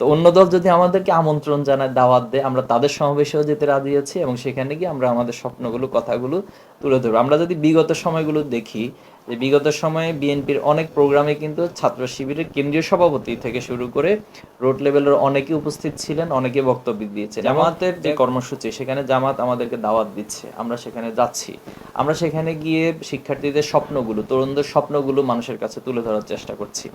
তো অন্য দল যদি আমাদেরকে আমন্ত্রণ জানায়, দাওয়াত দেয়, আমরা তাদের সমাবেশেও যেতে রাজি আছি এবং সেখানে গিয়ে আমরা আমাদের স্বপ্নগুলো, কথাগুলো তুলে ধরবো। আমরা যদি বিগত সময়গুলো দেখি, যে বিগত সময়ে বিএনপির অনেক প্রোগ্রামে কিন্তু ছাত্র শিবিরের কেন্দ্রীয় সভাপতি থেকে শুরু করে রোড লেভেলের অনেকে উপস্থিত ছিলেন, অনেকে বক্তব্য দিয়েছেন। জামাতের যে কর্মসূচি, সেখানে জামাত আমাদেরকে দাওয়াত দিচ্ছে, আমরা সেখানে যাচ্ছি। আমরা সেখানে গিয়ে শিক্ষার্থীদের স্বপ্নগুলো, তরুণদের স্বপ্নগুলো মানুষের কাছে তুলে ধরার চেষ্টা করছি।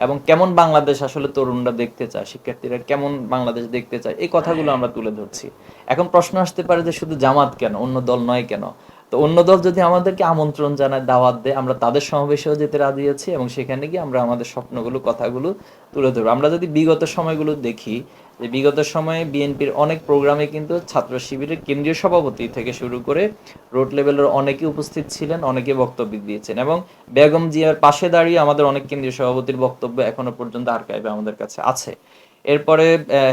এবং কেমন বাংলাদেশ আসলে তরুণরা দেখতে চায়, শিক্ষার্থীরা কেমন বাংলাদেশ দেখতে চায়, এই কথাগুলো আমরা তুলে ধরছি। এখন প্রশ্ন আসতে পারে যে শুধু জামাত কেন, অন্য দল নয় কেন? তো অন্য দল যদি আমাদেরকে আমন্ত্রণ জানায়, দাওয়াত দেয়, আমরা তাদের সমাবেশেও যেতে রাজি আছি এবং সেখানে গিয়ে আমরা আমাদের স্বপ্নগুলো, কথাগুলো তুলে ধরবো। আমরা যদি বিগত সময়গুলো দেখি, যে বিগত সময়ে বিএনপির অনেক প্রোগ্রামে কিন্তু ছাত্র শিবিরের কেন্দ্রীয় সভাপতি থেকে শুরু করে রোড লেভেলের অনেকে উপস্থিত ছিলেন, অনেকে বক্তব্য দিয়েছেন। এবং বেগম জিয়ার পাশে দাঁড়িয়ে আমাদের অনেক কেন্দ্রীয় সভাপতির বক্তব্য এখনো পর্যন্ত আর্কাইভে আমাদের কাছে আছে। এরপরে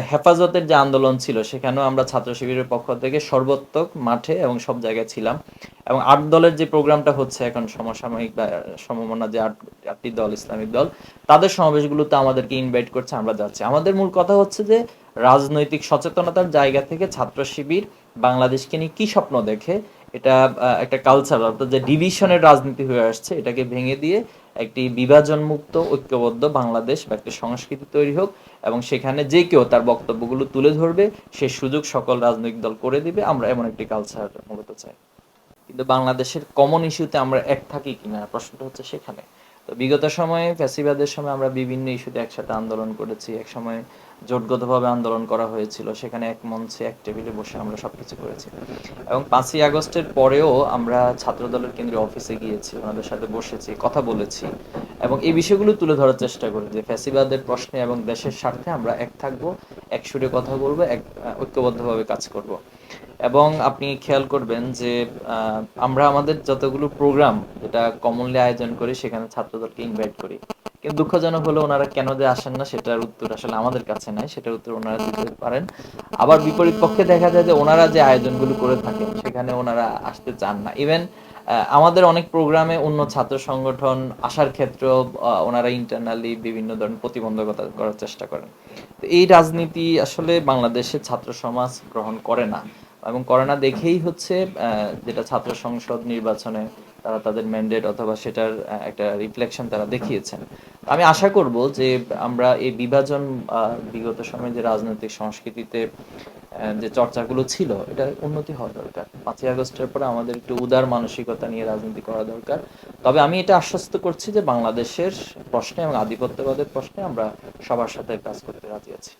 হেফাজতের যে আন্দোলন ছিল, সেখানেও আমরা ছাত্র শিবিরের পক্ষ থেকে সর্বাত্মক মাঠে এবং সব জায়গায় ছিলাম। এবং ৮ দলের যে প্রোগ্রামটা হচ্ছে এখন সমসাময়িক বা সমমনা, যে ৮টি দল, ইসলামিক দল, তাদের সমাবেশগুলোতে আমাদেরকে ইনভাইট করছে, আমরা যাচ্ছি। আমাদের মূল কথা হচ্ছে যে রাজনৈতিক সচেতনতার জায়গা থেকে ছাত্র শিবির বাংলাদেশকে নিয়ে কি স্বপ্ন দেখে, এটা একটা কালচার, অর্থাৎ যে ডিভিশনের রাজনীতি হয়ে আসছে, এটাকে ভেঙে দিয়ে একটি বিভাজন মুক্ত ঐক্যবদ্ধ বাংলাদেশ বা একটি সংস্কৃতি তৈরি হোক এবং সেখানে যে কেউ তার বক্তব্যগুলো তুলে ধরবে, সে সুযোগ সকল রাজনৈতিক দল করে দিবে। আমরা এমন একটি কালচার মূলত চাই। কিন্তু বাংলাদেশের কমন ইস্যুতে আমরা এক থাকি কিনা, প্রশ্নটা হচ্ছে সেখানে। তো বিগত সময়ে ফ্যাসিবাদের সময় আমরা বিভিন্ন ইস্যুতে একসাথে আন্দোলন করেছি, এক সময় জোটগতভাবে আন্দোলন করা হয়েছিল, সেখানে এক মঞ্চে এক টেবিলে বসে আমরা সবকিছু করেছি। এবং 5ই আগস্টের পরেও আমরা ছাত্রদলের কেন্দ্রীয় অফিসে গিয়েছি, ওনাদের সাথে বসেছি, কথা বলেছি এবং এই বিষয়গুলো তুলে ধরার চেষ্টা করি যে ফ্যাসিবাদের প্রশ্নে এবং দেশের স্বার্থে আমরা এক থাকবো, এক সুরে কথা বলবো, এক ঐক্যবদ্ধভাবে কাজ করব। এবং আপনি খেয়াল করবেন যে আমরা আমাদের যতগুলো প্রোগ্রাম যেটা কমনলি আয়োজন করি, সেখানে ছাত্রদলকে ইনভাইট করি। কিন্তু দুঃখজনক হলো ওনারা কেন যে আসেন না, সেটার উত্তর আসলে আমাদের কাছে নাই, সেটার উত্তর ওনারা দিতে পারেন। আবার বিপরীত পক্ষে দেখা যায় যে ওনারা যে আয়োজনগুলো করে থাকেন, সেখানে ওনারা আসতে চান না। ইভেন আমাদের অনেক প্রোগ্রামে অন্য ছাত্র সংগঠন আসার ক্ষেত্রেও ওনারা ইন্টারনালি বিভিন্ন ধরনের প্রতিবন্ধকতা করার চেষ্টা করেন। তো এই রাজনীতি আসলে বাংলাদেশের ছাত্র সমাজ গ্রহণ করে না, এবং করে না দেখেই হচ্ছে যেটা ছাত্র সংসদ নির্বাচনে তারা তাদের ম্যান্ডেট অথবা সেটার একটা রিফ্লেকশন তারা দেখিয়েছেন। আমি আশা করব যে আমরা এই বিভাজন, বিগত সময়ে যে রাজনৈতিক সংস্কৃতিতে যে চর্চাগুলো ছিল, এটা উন্নতি হওয়া দরকার। 5ই আগস্টের পরে আমাদের একটু উদার মানসিকতা নিয়ে রাজনীতি করা দরকার। তবে আমি এটা আশ্বস্ত করছি যে বাংলাদেশের প্রশ্নে এবং আধিপত্যবাদের প্রশ্নে আমরা সবার সাথে কাজ করতে রাজি আছি।